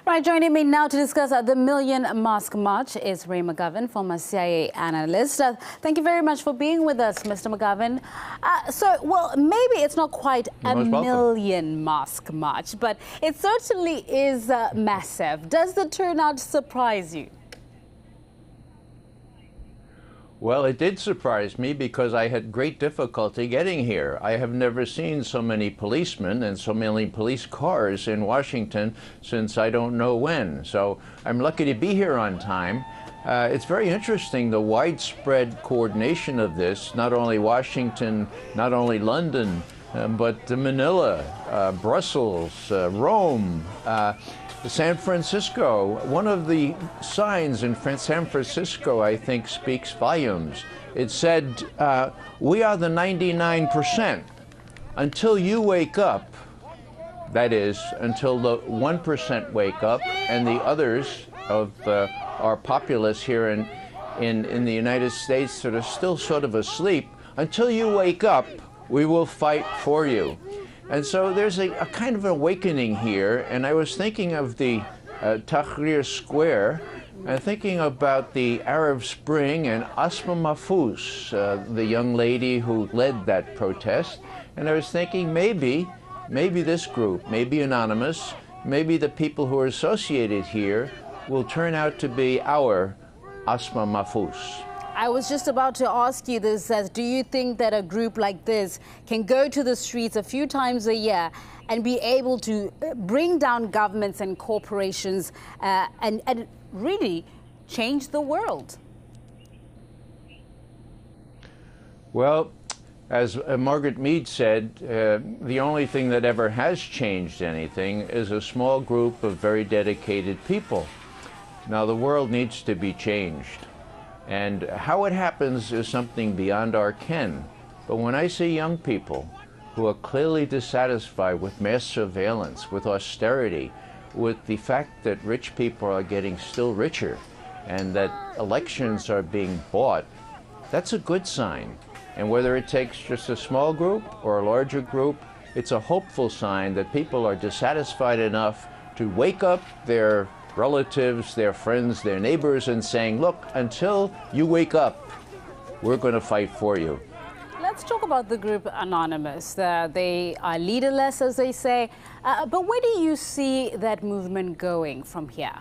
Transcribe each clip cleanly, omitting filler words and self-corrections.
Right, joining me now to discuss the Million Mask March is Ray McGovern, former CIA analyst. Thank you very much for being with us, Mr. McGovern. Well, maybe it's not quite a million mask march, but it certainly is massive. Does the turnout surprise you? Well, it did surprise me because I had great difficulty getting here. I have never seen so many policemen and so many police cars in Washington since I don't know when. So I'm lucky to be here on time. It's very interesting, the widespread coordination of this, not only Washington, not only London, but Manila, Brussels, Rome, San Francisco. One of the signs in San Francisco, I think, speaks volumes. It said, we are the 99%. Until you wake up, that is, until the 1% wake up and the others of our populace here in the United States that are still sort of asleep, until you wake up, we will fight for you. And so there's a kind of awakening here, and I was thinking of the Tahrir Square, and thinking about the Arab Spring and Asma Mahfouz, the young lady who led that protest, and I was thinking maybe this group, maybe Anonymous, maybe the people who are associated here will turn out to be our Asma Mahfouz. I was just about to ask you this, do you think that a group like this can go to the streets a few times a year and be able to bring down governments and corporations and really change the world? Well, as Margaret Mead said, the only thing that ever has changed anything is a small group of very dedicated people. Now, the world needs to be changed. And how it happens is something beyond our ken. But when I see young people who are clearly dissatisfied with mass surveillance, with austerity, with the fact that rich people are getting still richer and that elections are being bought, that's a good sign. And whether it takes just a small group or a larger group, it's a hopeful sign that people are dissatisfied enough to wake up their relatives, their friends, their neighbors, and saying, look, until you wake up, we're going to fight for you. Let's talk about the group Anonymous. They are leaderless, as they say. But where do you see that movement going from here?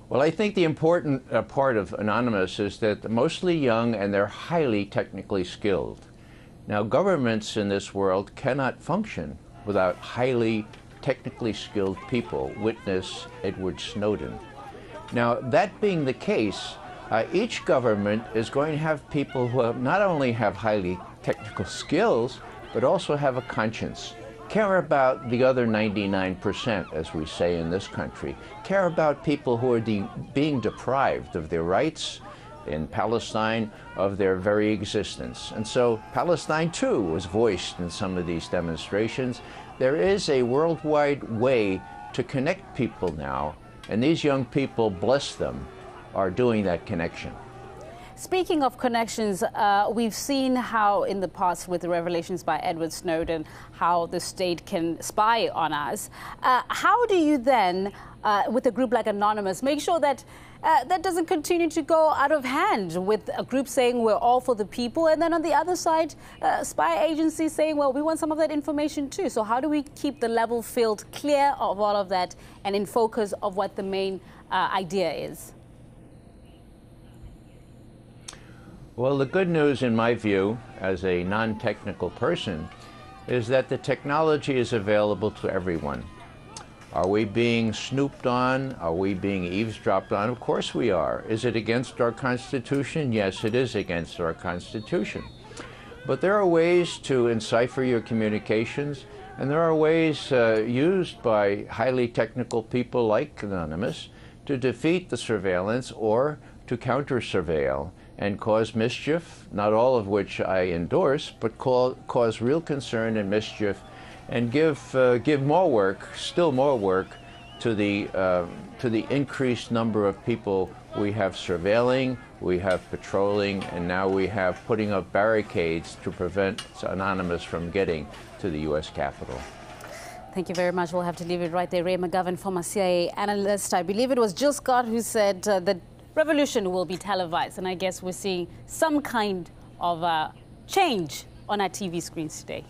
Well, I think the important part of Anonymous is that they're mostly young and they're highly technically skilled. Now, governments in this world cannot function without highly technically skilled people. Witness Edward Snowden. Now, that being the case, each government is going to have people who not only have highly technical skills, but also have a conscience, care about the other 99%, as we say in this country, care about people who are being deprived of their rights in Palestine, of their very existence. And so Palestine, too, was voiced in some of these demonstrations. There is a worldwide way to connect people now, and these young people, bless them, are doing that connection. Speaking of connections, we've seen how in the past with the revelations by Edward Snowden, how the state can spy on us. How do you then, with a group like Anonymous, make sure that that doesn't continue to go out of hand with a group saying we're all for the people, and then on the other side, spy agencies saying, well, we want some of that information too. So how do we keep the level field clear of all of that and in focus of what the main idea is? Well, the good news, in my view, as a non-technical person, is that the technology is available to everyone. Are we being snooped on? Are we being eavesdropped on? Of course we are. Is it against our Constitution? Yes, it is against our Constitution. But there are ways to encipher your communications, and there are ways used by highly technical people like Anonymous to defeat the surveillance or to counter-surveil and cause mischief, not all of which I endorse, but cause real concern and mischief, and give more work, still more work, to the increased number of people we have surveilling, we have patrolling, and now we have putting up barricades to prevent Anonymous from getting to the U.S. Capitol. Thank you very much. We'll have to leave it right there. Ray McGovern, former CIA analyst. I believe it was Jill Scott who said that revolution will be televised. And I guess we're seeing some kind of change on our TV screens today.